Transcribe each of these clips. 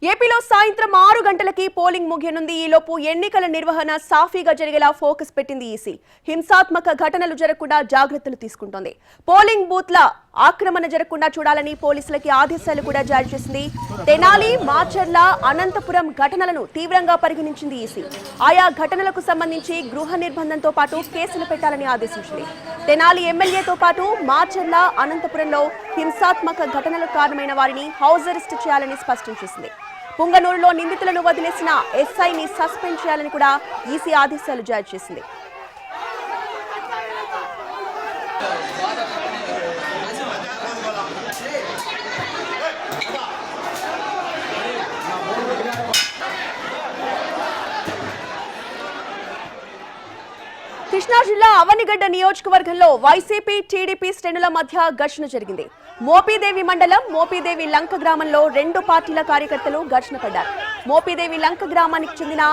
ఏపీలో సాయంత్రం 6 గంటలకి పోలింగ్ ముగియనుంది. ఈలోపు ఎన్నికల నిర్వహణ సాఫీగా జరిగేలా ఫోకస్ పెట్టింది ఈసీ. హింసాత్మక ఘటనలు జరగకుండా జాగ్రత్తలు తీసుకుంటోంది. పోలింగ్ బూత్ల ఆక్రమణ జరగకుండా చూడాలని పోలీసులకి ఆదేశాలు కూడా జారీ చేసింది. తెనాలి, మాచర్ల, అనంతపురం ఘటనలను తీవ్రంగా పరిగణించింది ఈసీ. ఆయా ఘటనలకు సంబంధించి గృహ నిర్బంధంతో పాటు కేసులు పెట్టాలని ఆదేశించింది. తెనాలి ఎమ్మెల్యేతో పాటు మాచర్ల, అనంతపురంలో హింసాత్మక ఘటనలకు కారణమైన వారిని హౌస్ అరెస్ట్ చేయాలని స్పష్టం చేసింది. పుంగనూరులో నిందితులను వదిలేసిన ఎస్ఐని సస్పెండ్ చేయాలని కూడా ఈసీ ఆదేశాలు జారీ చేసింది. కృష్ణా జిల్లా అవనిగడ్డ నియోజకవర్గంలో వైసీపీ, టీడీపీ శ్రేణుల మధ్య ఘర్షణ జరిగింది. మోపిదేవి మండలం మోపిదేవి లంక గ్రామంలో రెండు పార్టీల కార్యకర్తలు ఘర్షణ పడ్డారు. మోపిదేవి లంక గ్రామానికి చెందిన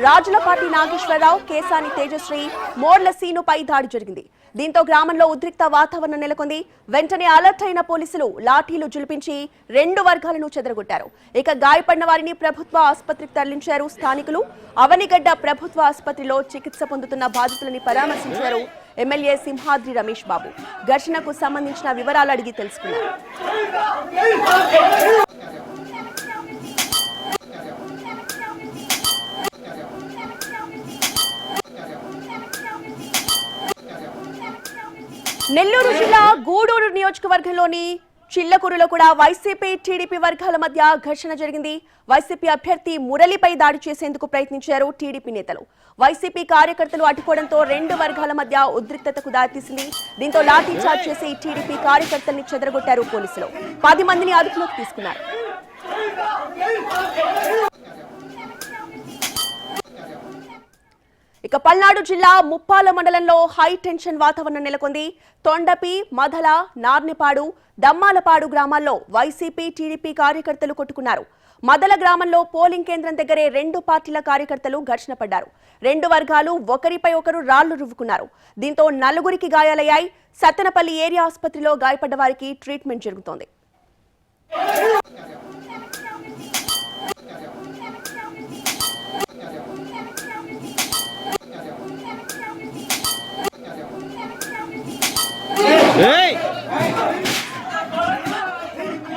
రాజులపాటి నాగేశ్వరరావు, కేసాని తేజశ్రీ, మోర్ల సీనుపై దాడి జరిగింది. దీంతో గ్రామంలో ఉద్రిక్త వాతావరణం నెలకొంది. వెంటనే అలర్ట్ అయిన పోలీసులు లాఠీలు జులిపించి రెండు వర్గాలను చెదరగొట్టారు. ఇక గాయపడిన వారిని ప్రభుత్వ ఆసుపత్రికి తరలించారు స్థానికులు. అవనిగడ్డ ప్రభుత్వ ఆసుపత్రిలో చికిత్స పొందుతున్న బాధితులని పరామర్శించారు ఎమ్మెల్యే సింహాద్రి రమేష్ బాబు. ఘర్షణకు సంబంధించిన వివరాలు అడిగి తెలుసుకున్నారు. నెల్లూరు జిల్లా గూడూరు నియోజకవర్గంలోని చిల్లకూరులో కూడా వైసీపీ, టీడీపీ వర్గాల మధ్య ఘర్షణ జరిగింది. వైసీపీ అభ్యర్థి మురళిపై దాడి చేసేందుకు ప్రయత్నించారు టీడీపీ నేతలు. వైసీపీ కార్యకర్తలు అడ్డుకోవడంతో రెండు వర్గాల మధ్య ఉద్రిక్తతకు దారితీసింది. దీంతో లాఠీ చార్జ్ చేసి టీడీపీ కార్యకర్తల్ని చెదరగొట్టారు పోలీసులు. 10 మందిని అదుపులోకి తీసుకున్నారు. ఇక పల్నాడు జిల్లా ముప్పాల మండలంలో హై టెన్షన్ వాతావరణం నెలకొంది. తొండపి, మధల, నార్నిపాడు, దమ్మాలపాడు గ్రామాల్లో వైసీపీ, టీడీపీ కార్యకర్తలు కొట్టుకున్నారు. మదల గ్రామంలో పోలింగ్ కేంద్రం దగ్గరే రెండు పార్టీల కార్యకర్తలు ఘర్షణ పడ్డారు. రెండు వర్గాలు ఒకరిపై ఒకరు రాళ్లు రువ్వుకున్నారు. దీంతో నలుగురికి గాయాలయ్యాయి. సత్తెనపల్లి ఏరియా ఆసుపత్రిలో గాయపడ్డ వారికి ట్రీట్మెంట్ జరుగుతోంది.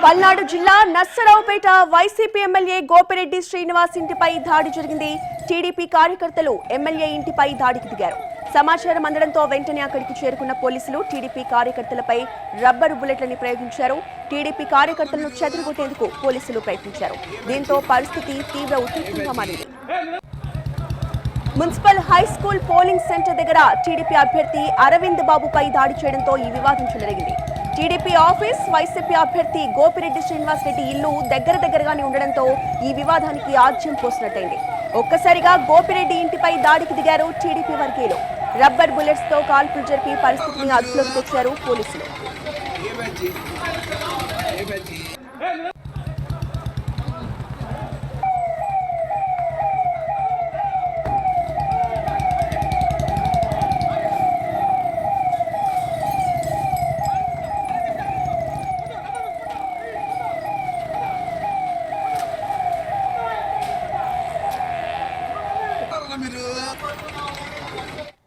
పల్నాడు జిల్లా నర్సరావుపేట వైసీపీ ఎమ్మెల్యే గోపిరెడ్డి శ్రీనివాస్ ఇంటిపై దాడి జరిగింది. టీడీపీ కార్యకర్తలు ఎమ్మెల్యే ఇంటిపై దాడికి దిగారు. సమాచారం అందడంతో వెంటనే అక్కడికి చేరుకున్న పోలీసులు టీడీపీ కార్యకర్తలపై రబ్బరు బుల్లెట్లని ప్రయోగించారు. టీడీపీ కార్యకర్తలను చెదరగొట్టేందుకు పోలీసులు ప్రయత్నించారు. దీంతో పరిస్థితి తీవ్ర ఉద్రిక్తంగా మారింది. Municipal high school polling centre దగ్గర టీడీపీ అభ్యర్థి అరవింద్ బాబుపై దాడి చేయడంతో ఈ వివాదం చెలరేగింది. టీడీపీ ఆఫీస్, వైసీపీ అభ్యర్థి గోపిరెడ్డి శ్రీనివాస్ రెడ్డి ఇల్లు దగ్గరగానే ఉండడంతో ఈ వివాదానికి ఆజ్యం పోసినట్టయింది. ఒక్కసారిగా గోపిరెడ్డి ఇంటిపై దాడికి దిగారు టీడీపీ వర్గీయులు. రబ్బర్ బుల్లెట్స్ తో కాల్పులు జరిపి పరిస్థితిని అదుపులోకి తెచ్చారు పోలీసులు.